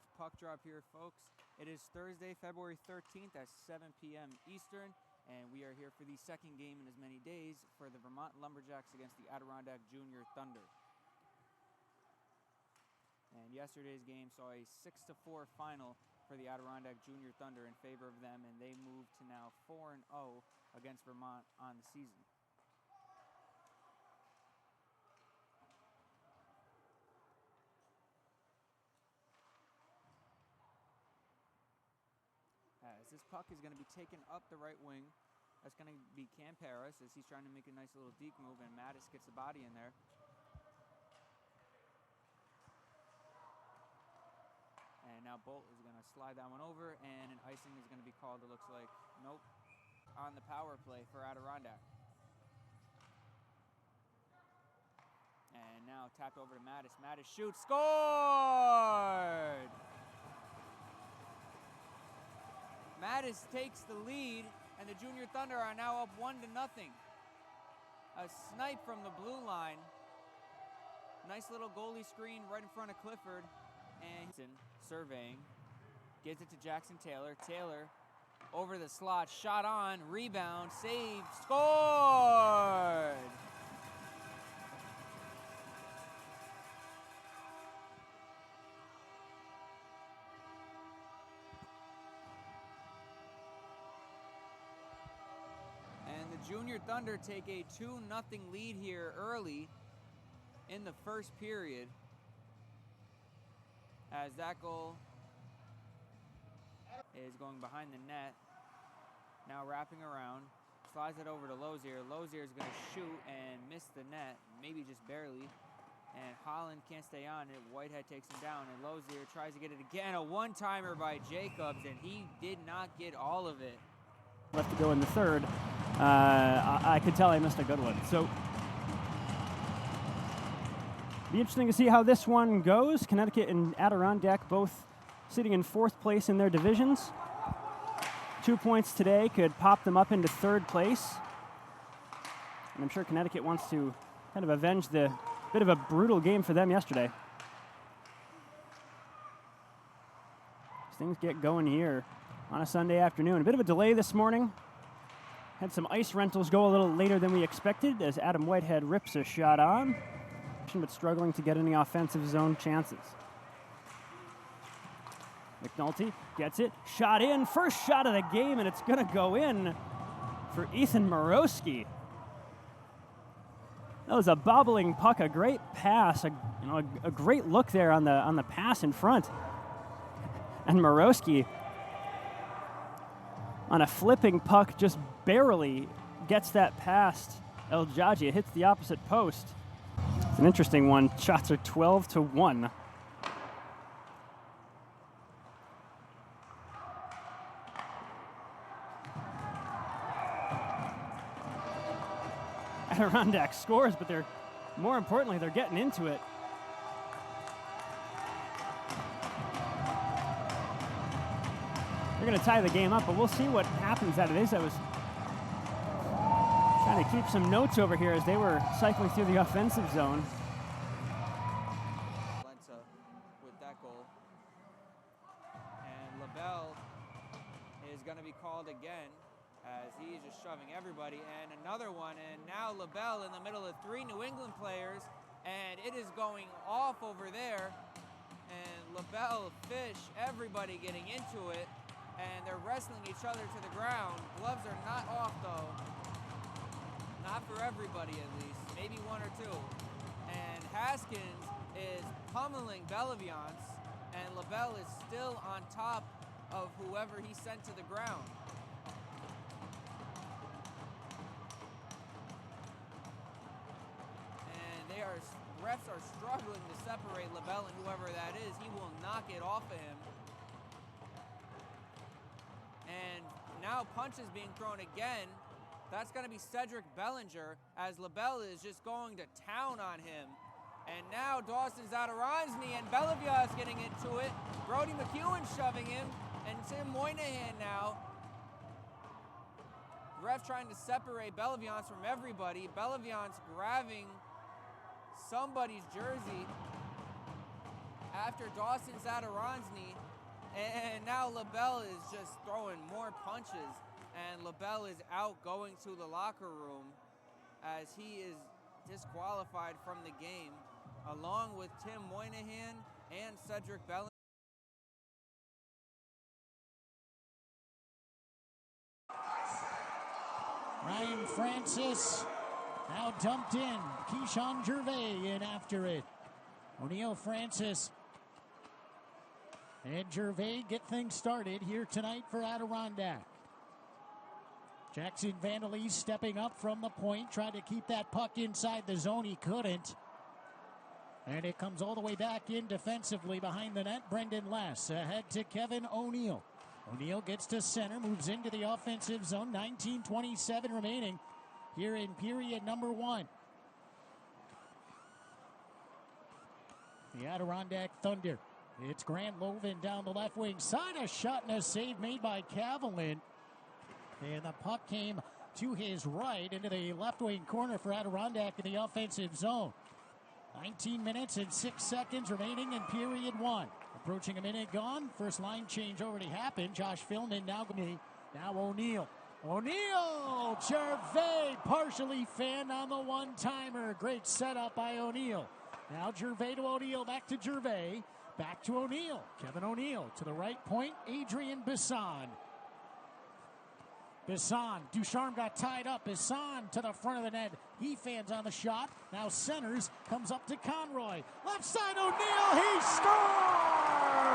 off puck drop here, folks. It is Thursday, February 13th at 7 p.m. Eastern, and we are here for the second game in as many days for the Vermont Lumberjacks against the Adirondack Junior Thunder. And yesterday's game saw a 6-4 final for the Adirondack Junior Thunder in favor of them, and they moved to now 4-0 against Vermont on the season. As this puck is going to be taken up the right wing. That's going to be Cam Paris as he's trying to make a nice little deke move, and Mattis gets the body in there. And now Bolt is going to slide that one over, and an icing is going to be called, it looks like. Nope. On the power play for Adirondack. And now tapped over to Mattis. Mattis shoots, scored! Mattis takes the lead, and the Junior Thunder are now up 1-0. A snipe from the blue line. Nice little goalie screen right in front of Clifford. And surveying, gives it to Jackson Taylor. Taylor over the slot, shot on, rebound, save, scored! And the Junior Thunder take a 2-0 lead here early in the first period, as that goal is going behind the net. Now wrapping around, slides it over to Lozier. Lozier is going to shoot and miss the net, maybe just barely. And Holland can't stay on it. Whitehead takes him down, and Lozier tries to get it again. A one-timer by Jacobs, and he did not get all of it. Left to go in the third. I could tell I missed a good one. So be interesting to see how this one goes. Connecticut and Adirondack both sitting in fourth place in their divisions. 2 points today could pop them up into third place. And I'm sure Connecticut wants to kind of avenge the bit of a brutal game for them yesterday. As things get going here on a Sunday afternoon. A bit of a delay this morning. Had some ice rentals go a little later than we expected as Adam Whitehead rips a shot on, but struggling to get any offensive zone chances. McNulty gets it, shot in, first shot of the game, and it's going to go in for Ethan Morosky. That was a bobbling puck, a great pass, a great look there on the pass in front. And Morosky, on a flipping puck, just barely gets that past El Jaji. It hits the opposite post. It's an interesting one. Shots are 12-1. Adirondack scores, but more importantly, they're getting into it. They're going to tie the game up, but we'll see what happens out of this. I was trying to keep some notes over here as they were cycling through the offensive zone. With that goal. And LaBelle is going to be called again as he's just shoving everybody. And another one, and now LaBelle in the middle of 3 New England players, and it is going off over there. And LaBelle, Fish, everybody getting into it, and they're wrestling each other to the ground. Gloves are not off though. Not for everybody, at least. Maybe 1 or 2. And Haskins is pummeling Belaviance, and LaBelle is still on top of whoever he sent to the ground. And refs are struggling to separate LaBelle and whoever that is. He will knock it off of him. And now punches being thrown again. That's going to be Cedric Bellinger as LaBelle is just going to town on him. And now Dawson Zadorozny and Belaviance getting into it. Brody McEwen shoving him, and Tim Moynihan now. Ref trying to separate Belaviance from everybody. Belaviance grabbing somebody's jersey. after Dawson's Adirondack, and now LaBelle is just throwing more punches, and LaBelle is out going to the locker room as he is disqualified from the game, along with Tim Moynihan and Cedric Belling. Ryan Francis now dumped in. Keyshawn Gervais in after it. O'Neal, Francis, and Gervais get things started here tonight for Adirondack. Jackson Vandalese stepping up from the point, tried to keep that puck inside the zone. He couldn't. And it comes all the way back in defensively behind the net. Brendan Less ahead to Kevin O'Neal. O'Neal gets to center, moves into the offensive zone. 19:27 remaining here in period number 1. The Adirondack Thunder. It's Grant Loven down the left wing side. A shot and a save made by Cavalin. And the puck came to his right into the left wing corner for Adirondack in the offensive zone. 19 minutes and 6 seconds remaining in period 1. Approaching a minute gone. First line change already happened. Josh Philman now O'Neal. O'Neal! Gervais partially fanned on the one-timer. Great setup by O'Neal. Now Gervais to O'Neal. Back to Gervais. Back to O'Neal. Kevin O'Neal to the right point. Adrian Bisson. Ducharme got tied up. Bisson to the front of the net. He fans on the shot. Now centers. Comes up to Conroy. Left side O'Neal. He scores!